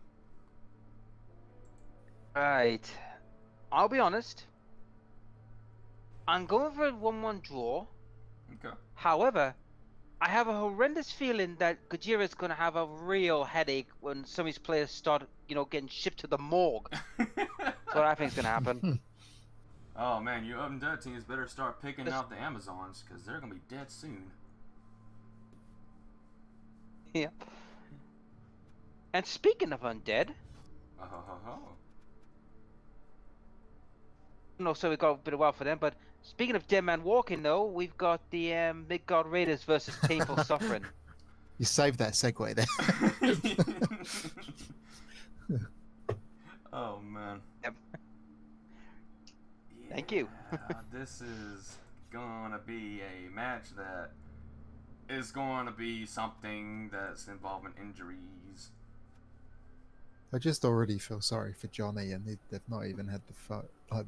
Right. I'll be honest. I'm going for a 1-1 draw. Okay. However, I have a horrendous feeling that Gojira's going to have a real headache when some of his players start, getting shipped to the morgue. That's what I think is going to happen. Oh man, you undead teams better start picking out the Amazons because they're going to be dead soon. Yeah. And speaking of undead, no, so we got a bit of while for them, but speaking of Dead Man Walking, though, we've got the Midgard Raiders versus Painful Suffering. You saved that segue there. Oh man. Yep. Yeah, Thank you. This is gonna be a match that is going to be something that's involving injuries. I just already feel sorry for Johnny, and they've not even had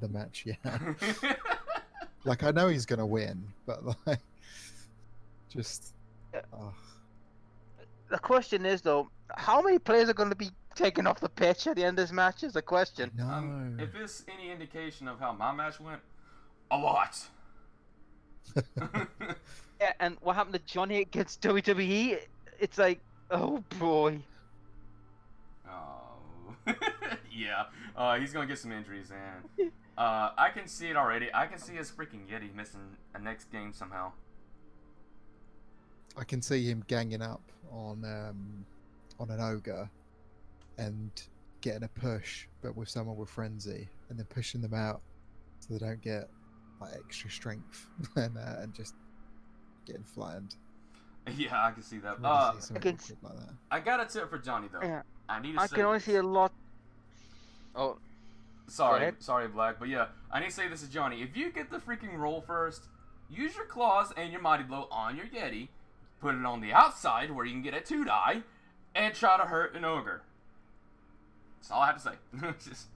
the match yet. Like, I know he's gonna win, but like, just. The question is, though, how many players are going to be taken off the pitch at the end of this match is the question. No. If it's any indication of how my match went, a lot. Yeah, and what happened to Johnny against WWE? It's like, oh boy. Oh. Yeah. He's gonna get some injuries, and I can see it already. I can see his freaking Yeti missing a next game somehow. I can see him ganging up on an ogre and getting a push, but with someone with frenzy, and then pushing them out so they don't get like extra strength and just getting flattened. Yeah, I can see that. Really see something awkward like that. I got a tip for Johnny though. Yeah. I need to I say can only this. see a lot. Oh, Sorry, Black, but yeah, I need to say this to Johnny. If you get the freaking roll first, use your claws and your mighty blow on your Yeti, put it on the outside where you can get a 2-die, and try to hurt an ogre. That's all I have to say. Just...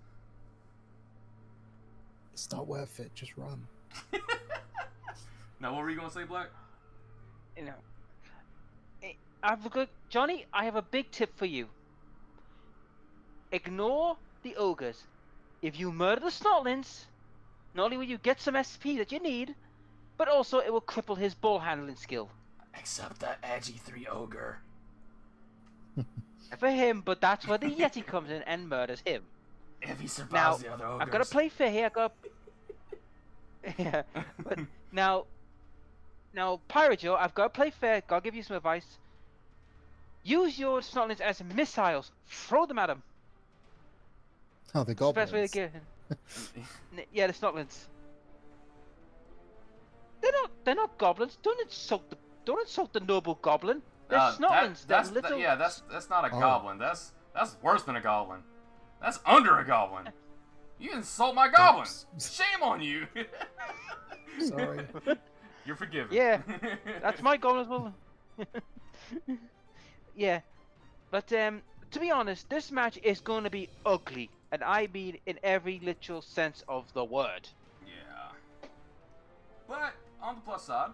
It's not worth it. Just run. Now, what were you gonna say, Black? Johnny, I have a big tip for you. Ignore the ogres. If you murder the snotlings, not only will you get some SP that you need, but also it will cripple his ball handling skill. Except that Agi 3 ogre. For him, but that's where the Yeti comes in and murders him. If he survives Now, the other ogres. I've got to play fair here. Yeah, but now, Pirate Joe, I've got to play fair. Gotta give you some advice. Use your snotlings as missiles. Throw them at him. Oh, the That's the best way goblins. to get. Yeah, the snotlings. They're not goblins. Don't insult the noble goblin. They're snotlings. That's not a goblin. That's worse than a goblin. That's under a goblin. You insult my goblin. Shame on you. Sorry. You're forgiven. Yeah, that's my goblin as well. Yeah, but to be honest, this match is going to be ugly, and I mean in every literal sense of the word. Yeah. But on the plus side,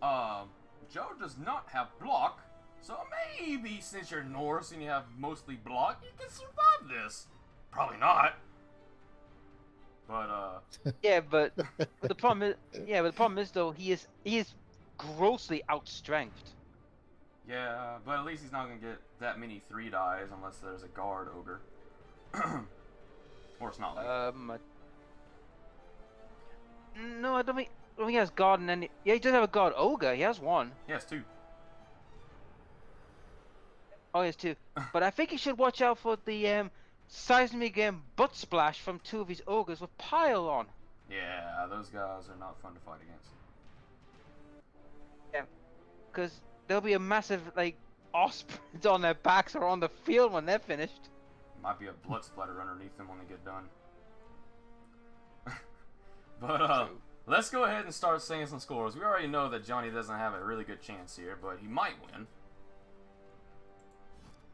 Joe does not have block, so maybe since you're Norse and you have mostly block, you can survive this. Probably not. But Yeah, but the problem is though he is grossly outstrengthed. yeah, but at least he's not gonna get that many 3-dies unless there's a guard ogre. Or it's not like No, I don't think he has guard and any. Yeah, he does have a guard ogre. He has one. he has 2. Oh, he has 2. But I think he should watch out for the seismic butt splash from 2 of his ogres with pile on. Yeah, those guys are not fun to fight against. Because there'll be a massive, like, ospreys on their backs or on the field when they're finished. Might be a blood splatter underneath them when they get done. But let's go ahead and start saying some scores. We already know that Johnny doesn't have a really good chance here, but he might win.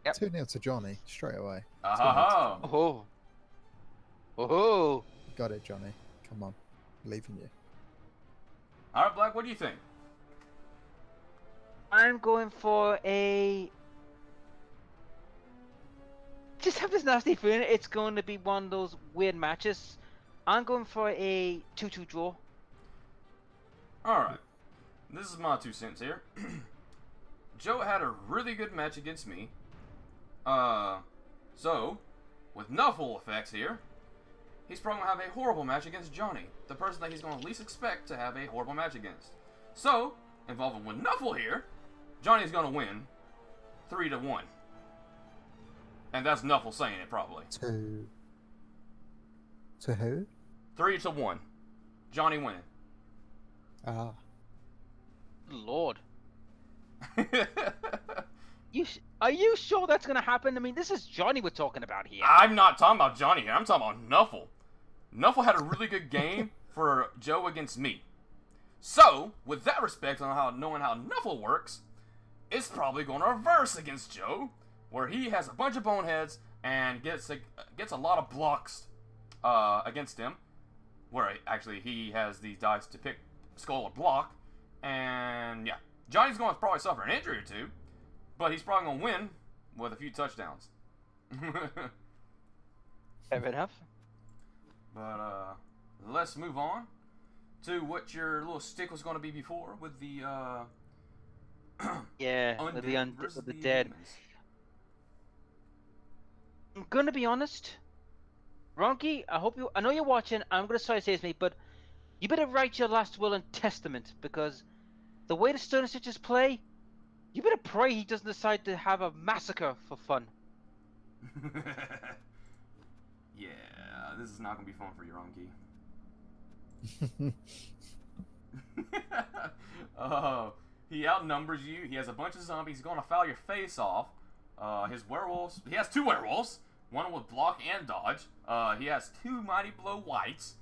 Yep. 2-0 to Johnny straight away. Oh. Oh. Oh. Got it, Johnny. Come on. Believe in you. All right, Black, what do you think? I'm going for a... Just have this nasty feeling it's going to be one of those weird matches. I'm going for a 2-2 draw. All right. This is my 2 cents here. Joe had a really good match against me. So, with no full effects here, he's probably going to have a horrible match against Johnny, the person that he's going to least expect to have a horrible match against. So, involving with Nuffle here, Johnny's going to win 3-1. And that's Nuffle saying it, probably. To who? 3-1. Johnny winning. Ah. Lord. Are you sure that's going to happen? I mean, this is Johnny we're talking about here. I'm not talking about Johnny here. I'm talking about Nuffle. Nuffle had a really good game for Joe against me. So, with that respect on knowing how Nuffle works, it's probably going to reverse against Joe, where he has a bunch of boneheads and gets a lot of blocks against him. Where actually he has these dice to pick skull or block, and yeah, Johnny's going to probably suffer an injury or two, but he's probably going to win with a few touchdowns. Fair enough. But let's move on to what your little stick was going to be before with the Yeah, undead with versus the dead. humans. I'm gonna be honest, Ronky. I know you're watching. I'm gonna try to say this, mate, but you better write your last will and testament, because the way the Stone Stitches play, you better pray he doesn't decide to have a massacre for fun. Yeah, this is not going to be fun for you, Ronky. Oh, he outnumbers you. He has a bunch of zombies. He's going to foul your face off. His werewolves. He has 2 werewolves. One with block and dodge. He has 2 Mighty Blow whites.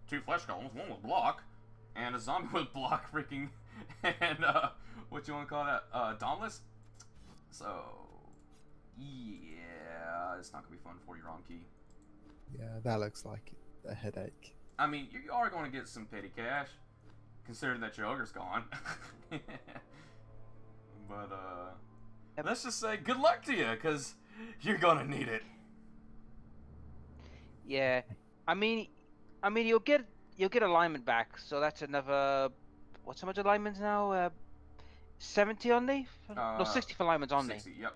2 flesh golems. 1 with block. And a zombie with block freaking. And, what you want to call that? Dauntless? So, yeah. It's not going to be fun for you, Ronky. Yeah, that looks like a headache. I mean, you are going to get some petty cash, considering that your ogre's gone. But, let's just say good luck to you, because you're going to need it. Yeah, I mean, you'll get alignment back, so that's another. What's how much alignments now? 70 only? No, 60 for alignments only. 60, yep.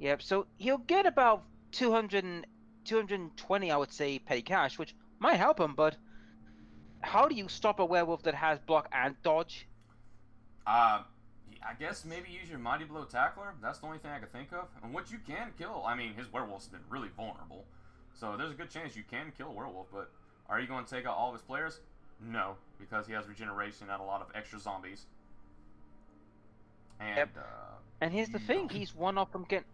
Yep. So he'll get about 220, I would say, petty cash, which might help him. But how do you stop a werewolf that has block and dodge? I guess maybe use your Mighty Blow Tackler. That's the only thing I could think of. And what you can kill, I mean, his werewolf's been really vulnerable. So there's a good chance you can kill a werewolf, but are you going to take out all of his players? No, because he has regeneration and a lot of extra zombies. And, Yep. And here's the thing: he's one off from getting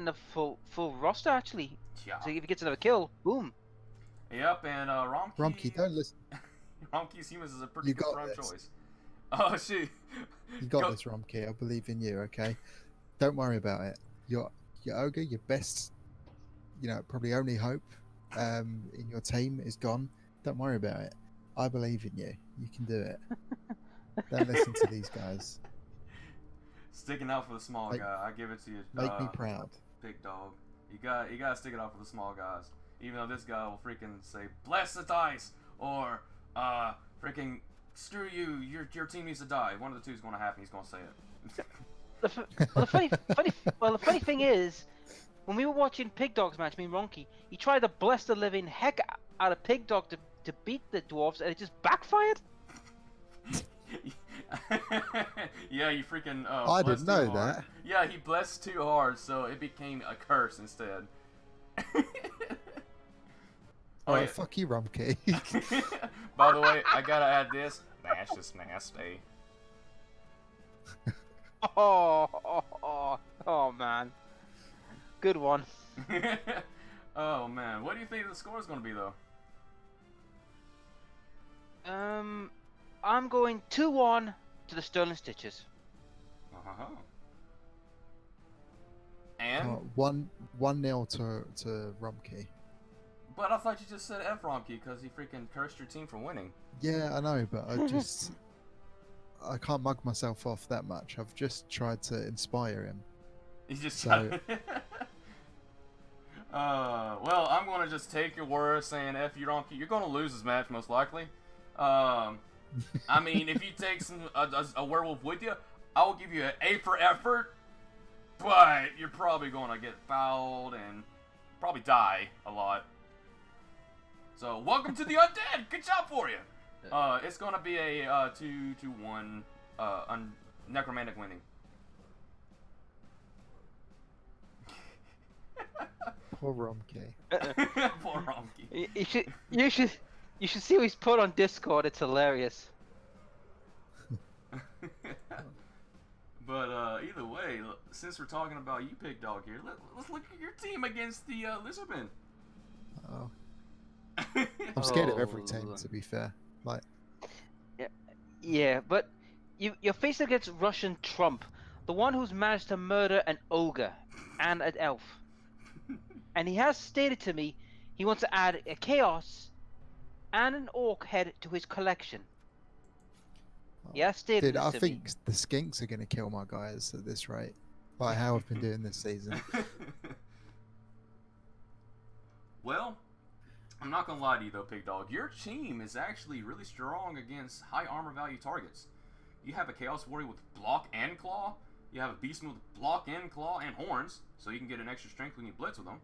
a full roster actually. Yeah. So if he gets another kill, boom. Yep, and Romkey, don't listen. Romkey's humans is a pretty You good got prime this. choice. Oh shit. You got Go- this, Romkey. I believe in you. Okay, don't worry about it. Your ogre, your best, probably only hope in your team is gone. Don't worry about it. I believe in you. You can do it. Don't listen to these guys. Sticking out for the small Make- guy, I give it to you. Make me proud. Big dog. You gotta stick it out for the small guys. Even though this guy will freaking say, "Bless the dice," or freaking "Screw you, your team needs to die." One of the two is gonna happen. He's gonna say it. The funny thing is, when we were watching Pig Dog's match, me and Ronky, he tried to bless the living heck out of Pig Dog to beat the dwarves, and it just backfired. Yeah, you freaking. I blessed didn't know too hard. that. Yeah, he blessed too hard, so it became a curse instead. Oh, Alright, yeah. fuck you, Rumkey. By the way, I gotta add this. That's just nasty. Oh man. Good one. Oh man, what do you think the score is gonna be though? I'm going 2-1 to the Sterling Stitches. Uh-huh. And? 1-0 to Rumkey. But I thought you just said F Ronky because he freaking cursed your team for winning. Yeah, I know, but I can't mug myself off that much. I've just tried to inspire him. He just So- well, I'm gonna just take your word saying F you Ronky. You're gonna lose this match most likely. I mean, if you take a werewolf with you, I will give you an A for effort. But you're probably gonna get fouled and probably die a lot. So welcome to the undead. Good job for you. It's gonna be a 2-1 necromantic winning. Poor Rumkey. Poor Ronky. You should see what he's put on Discord. It's hilarious. But either way, since we're talking about you, Pig Dog here, let's look at your team against the Lizardmen. Oh, I'm scared of every Oh. team, to be fair. Like, Yeah, but you're facing against Russian Trump, the one who's managed to murder an ogre and an elf. And he has stated to me he wants to add a chaos and an orc head to his collection. He has stated dude, this I to think me. the skinks are going to kill my guys at this rate. Like how I've been doing this season. Well, I'm not gonna lie to you though, Pig Dog. Your team is actually really strong against high armor value targets. You have a Chaos Warrior with block and claw. You have a Beastman with block and claw and horns, so you can get an extra strength when you blitz with them.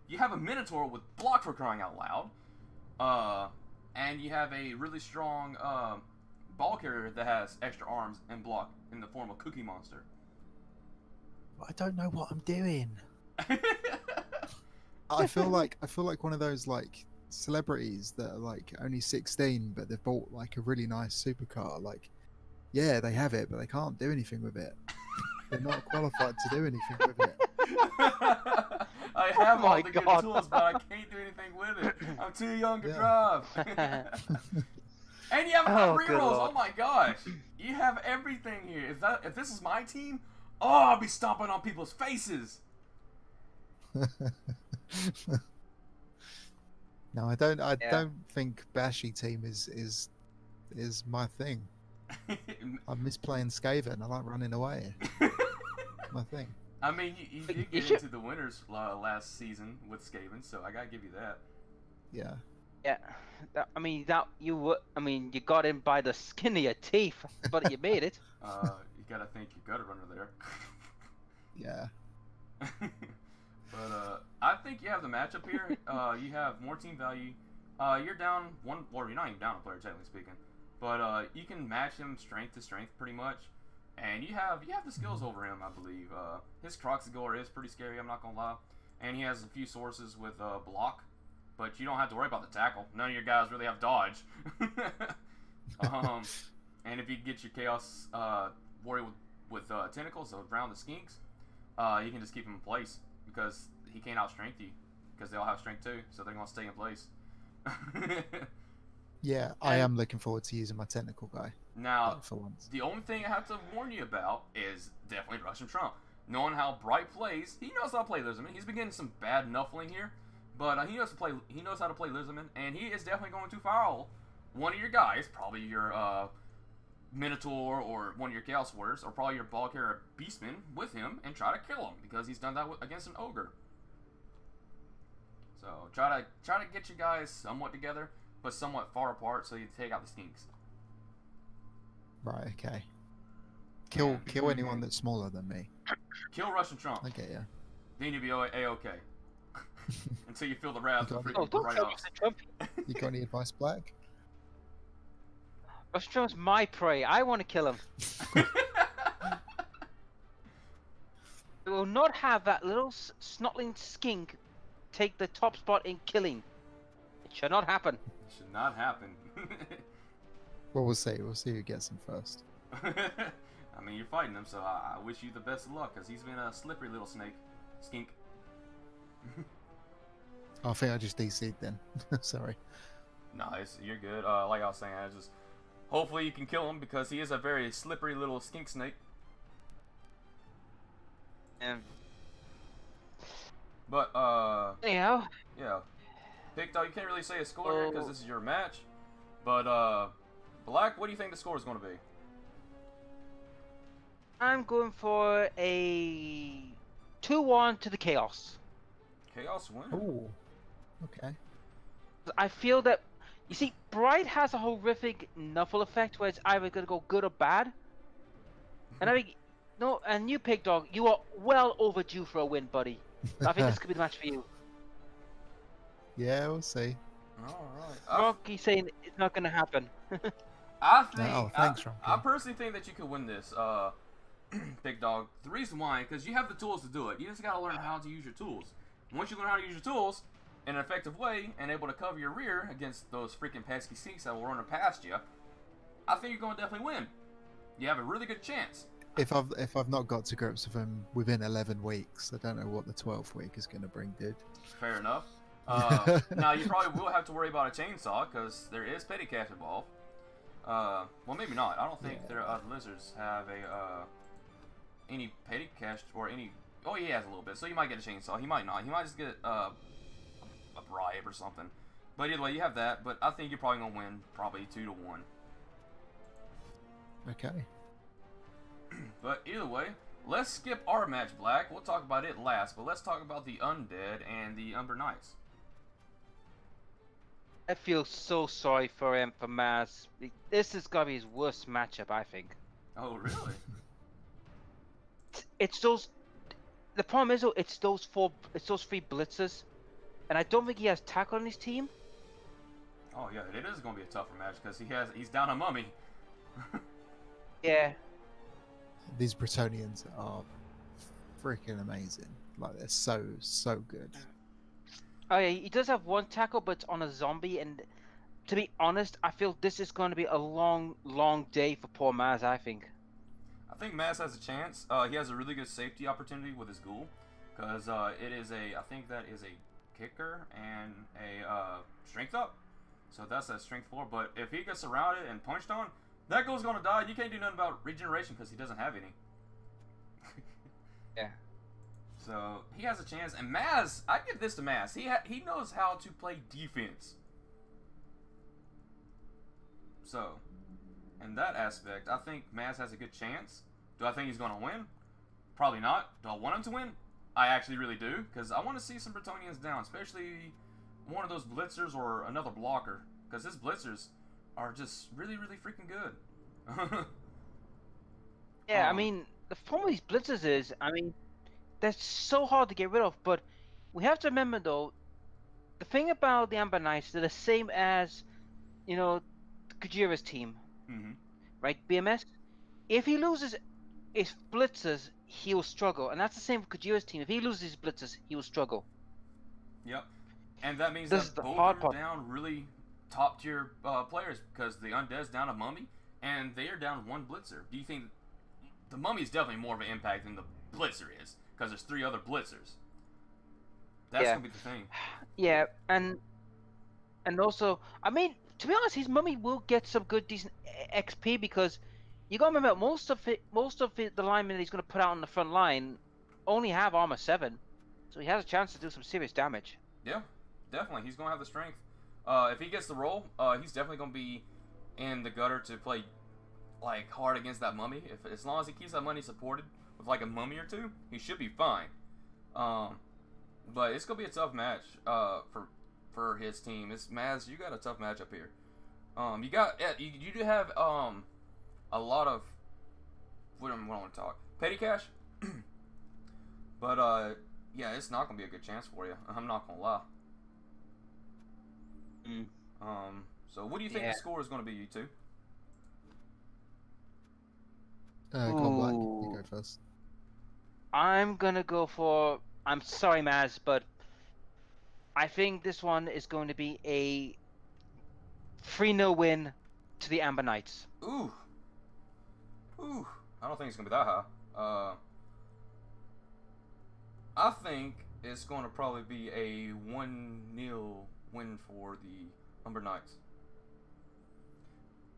You have a Minotaur with block for crying out loud. And you have a really strong ball carrier that has extra arms and block in the form of Cookie Monster. I don't know what I'm doing. I feel like one of those like celebrities that are like only 16, but they've bought like a really nice supercar. Like, yeah, they have it, but they can't do anything with it. They're not qualified to do anything with it. I have Oh all my the good God. tools, but I can't do anything with it. I'm too young to Yeah. drive. And you have Oh, rerolls. good Oh lord. my gosh, you have everything here. If this is my team, oh, I'll be stomping on people's faces. No, I don't. I Yeah. don't think Bashy team is my thing. I miss playing Skaven. I like running away. My thing. I mean, you did You get should- into the winners last season with Skaven, so I gotta give you that. Yeah. Yeah, you got in by the skin of your teeth, but you made it. You gotta thank your gutter runner there. Yeah. But I think you have the matchup here. You have more team value. You're down one, or you're not even down a player technically speaking, but you can match him strength to strength pretty much, and you have the skills over him, I believe. His Croxigore is pretty scary, I'm not gonna lie, and he has a few sources with block, but you don't have to worry about the tackle. None of your guys really have dodge. And if you get your Chaos Warrior with tentacles around the skinks, you can just keep him in place because he can't outstrength you because they all have strength too, so they're gonna stay in place. Yeah. I And- am looking forward to using my technical guy Now, for once. the only thing I have to warn you about is definitely Russian Trump. Knowing how Bright plays, he knows how to play Lizardman. He's been getting some bad nuffling here, but he knows how to play Lizardman, and he is definitely going to foul one of your guys, probably your Minotaur or one of your Chaos Warriors, or probably your ball carrier Beastman with him, and try to kill him because he's done that against an ogre. So try to get you guys somewhat together, but somewhat far apart, so you take out the skinks. Right. Okay. Kill Yeah. anyone that's smaller than me. Kill Russian Trump. I get ya. Then you'll be a-okay. Until you feel the wrath of You Oh, freaking don't Bright tell Ops. Russian Trump. You got any advice, Black? Russian Trump's my prey. I want to kill him. We will not have that little snotling skink take the top spot in killing. It should not happen. Should not happen. Well, we'll see. We'll see who gets him first. I mean, you're fighting him, so I wish you the best of luck, because he's been a slippery little skink. I think I just DC'd then. Sorry. Nice, you're good. Like I was saying, I just hopefully you can kill him, because he is a very slippery little skink snake. And But anyhow, yeah, Big Dog, you can't really say a score here because this is your match. But Black, what do you think the score is going to be? I'm going for a 2-1 to the Chaos. Chaos win. Oh. Okay. I feel that, you see, Bright has a horrific Nuffle effect where it's either going to go good or bad. And I think, no, and you, Pig Dog, you are well overdue for a win, buddy. I think this could be the match for you. Yeah, we'll see. All right. Rocky's saying it's not going to happen. I think. Oh, thanks, Rocky. I personally think that you could win this, Big Dog. The reason why, because you have the tools to do it. You just got to learn how to use your tools. Once you learn how to use your tools in an effective way and able to cover your rear against those freaking pesky sinks that will run past you, I think you're going to definitely win. You have a really good chance. If I've not got to grips with him within 11 weeks, I don't know what the 12th week is going to bring, dude. Fair enough. Now you probably will have to worry about a chainsaw because there is petty cash involved. Well, maybe not. I don't think Yeah. their lizards have a any petty cash or any. Oh, he has a little bit, so you might get a chainsaw. He might not. He might just get a bribe or something. But either way, you have that. But I think you're probably gonna win, probably 2-1. Okay. But either way, let's skip our match, Black. We'll talk about it last. But let's talk about the Undead and the Umber Knights. I feel so sorry for him, for Maz. This is going to be his worst matchup, I think. Oh, really? It's those. The problem is, though, it's those 3 blitzers, and I don't think he has tackle on his team. Oh yeah, it is gonna be a tougher match because he's down a mummy. Yeah. These Bretonians are freaking amazing. Like, they're so good. Oh yeah, he does have 1 tackle, but it's on a zombie, and to be honest, I feel this is going to be a long, long day for poor Maz, I think. I think Maz has a chance. He has a really good safety opportunity with his ghoul, because it is I think that is a kicker and a strength up. So that's a strength 4. But if he gets surrounded and punched on, that ghoul's gonna die. You can't do nothing about regeneration because he doesn't have any. Yeah. So he has a chance. And Maz, I give this to Maz. He knows how to play defense. So, in that aspect, I think Maz has a good chance. Do I think he's going to win? Probably not. Do I want him to win? I actually really do, because I want to see some Bretonians down, especially one of those blitzers or another blocker, because his blitzers are just really, really freaking good. Yeah, I mean, the problem with these blitzers is, I mean, they're so hard to get rid of, but we have to remember, though, the thing about the Amber Knights, they're the same as, you know, Kujira's team, Mm-hmm. right? BMS. If he loses his blitzers, he will struggle, and that's the same for Kujira's team. If he loses his blitzers, he will struggle. Yep. And that means This is that the both hard are part. down really top tier players, because the Undead's down a mummy, and they are down 1 blitzer. Do you think the mummy is definitely more of an impact than the blitzer is? Because there's 3 other blitzers. That's Yeah. gonna be the thing. Yeah, and also, I mean, to be honest, his mummy will get some good, decent XP because you gotta remember most of the linemen that he's gonna put out on the front line only have armor 7, so he has a chance to do some serious damage. Yeah, definitely. He's gonna have the strength. If he gets the roll, he's definitely gonna be in the gutter to play like hard against that mummy. As long as he keeps that money supported with like a mummy or 2, he should be fine. But it's gonna be a tough match for his team. It's Maz, you got a tough match up here. You do have a lot of what I want to talk petty cash, but yeah, it's not gonna be a good chance for you. I'm not gonna lie. So what do you think Yeah. the score is gonna be, you two? Go on, Black. You Ooh. go first. I'm gonna go for. I'm sorry, Maz, but I think this one is going to be a 3-0 win to the Amber Knights. Ooh. I don't think it's gonna be that high. I think it's going to probably be a 1-0 win for the Amber Knights.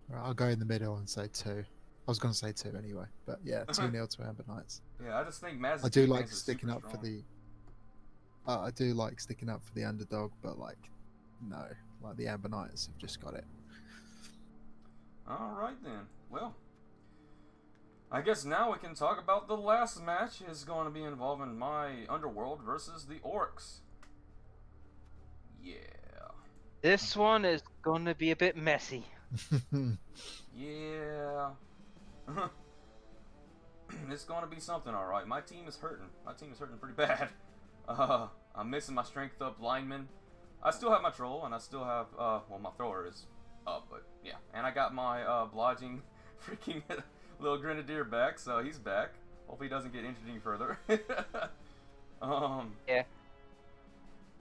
Right, I'll go in the middle and say 2. I was going to say 2 anyway, but yeah, 2-0 to Amber Knights. Yeah, I just think Mad's I do defense like is sticking super up for strong. the. I do like sticking up for the underdog, but like, no, like the Amber Knights have just got it. All right then. Well, I guess now we can talk about the last match. Is going to be involving my Underworld versus the Orcs. Yeah. This one is going to be a bit messy. Yeah. It's going to be something, all right. My team is hurting. My team is hurting pretty bad. I'm missing my strength up lineman. I still have my troll, and I still have, well, my thrower is up, but yeah. And I got my blodging freaking little grenadier back, so he's back. Hopefully he doesn't get injured any further. Yeah.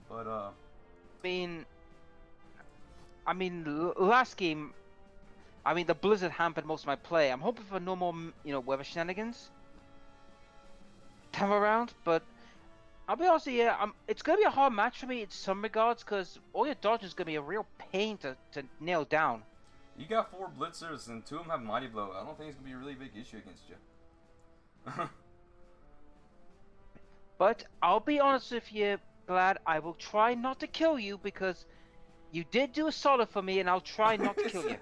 But, last game, the blizzard hampered most of my play. I'm hoping for no more, weather shenanigans time around, but I'll be honest with you, it's going to be a hard match for me in some regards, because all your dodge is going to be a real pain to nail down. you got 4 blitzers, and 2 of them have Mighty Blow. I don't think it's going to be a really big issue against you. But I'll be honest with you, Glad, I will try not to kill you, because you did do a solid for me, and I'll try not to kill you.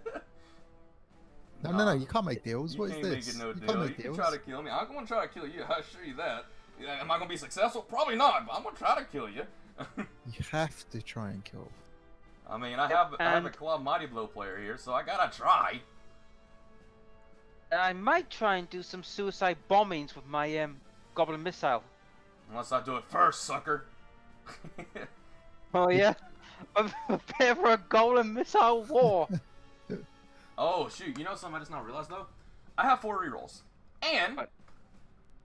No, you can't make deals. You What is can't this? make it no You deal. can't You make can deals. try to kill me. I'm going to try to kill you. I assure you that. Yeah, am I going to be successful? Probably not, but I'm going to try to kill you. You have to try and kill. I mean, I have a And- Claw Mighty Blow player here, so I got to try. And I might try and do some suicide bombings with my Goblin Missile. Unless I do it first, sucker. Oh yeah? Prepare for a Goblin Missile war! Oh, shoot. You know something I just now realized, though? I have 4 rerolls. And What?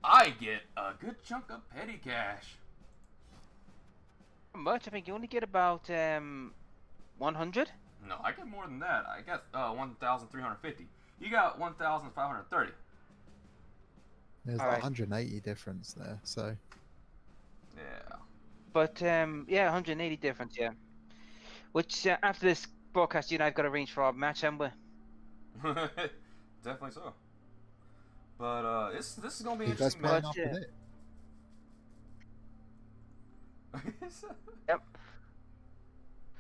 I get a good chunk of petty cash. How much? I think you only get about 100? No, I get more than that. I got 1,350. You got 1,530. There's Alright. 180 difference there, so Yeah. But yeah, 180 difference, yeah. Which after this broadcast, you and I've got to arrange for our match, haven't we? Definitely so. But this is gonna be you guys interesting playing match. up with it? Yep.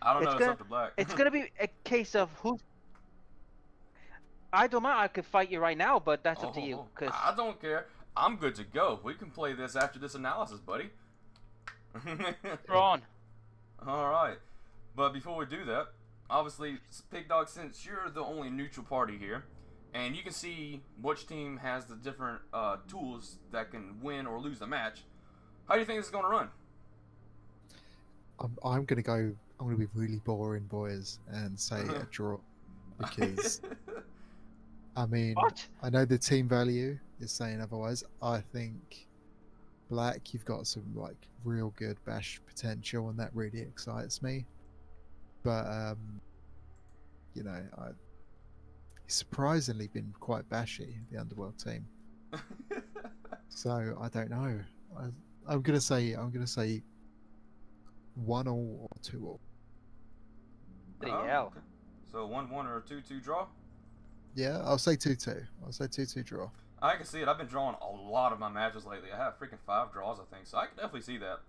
I don't know. It's It's gonna- up to Black. It's gonna be a case of who. I don't mind. I could fight you right now, but that's up to you. Cause I don't care. I'm good to go. We can play this after this analysis, buddy. we're on. All right. But before we do that, obviously, Pig Dog, since you're the only neutral party here, and you can see which team has the different tools that can win or lose the match, how do you think this is going to run? I'm gonna go. I'm gonna be really boring, boys, and say a draw because I mean What? I know the team value is saying otherwise. I think Black, you've got some like real good bash potential, and that really excites me. But you know, he's surprisingly been quite bashy, the Underworld team. So I don't know. I'm gonna say 1-1 or 2-1. Bloody hell. Okay. So 1-1 or a 2-2 draw? Yeah, I'll say 2-2. I'll say 2-2 draw. I can see it. I've been drawing a lot of my matches lately. I have freaking 5 draws, I think. So I can definitely see that.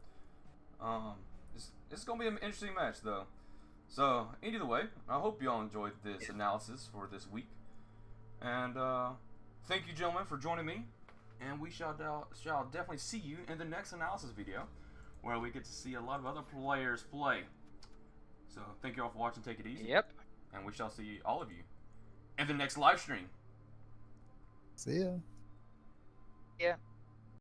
It's going to be an interesting match, though. So, either way, I hope you all enjoyed this analysis for this week. And thank you, gentlemen, for joining me. And we shall definitely see you in the next analysis video, where we get to see a lot of other players play. So, thank you all for watching. Take it easy. Yep. And we shall see all of you in the next live stream. See ya. Yeah.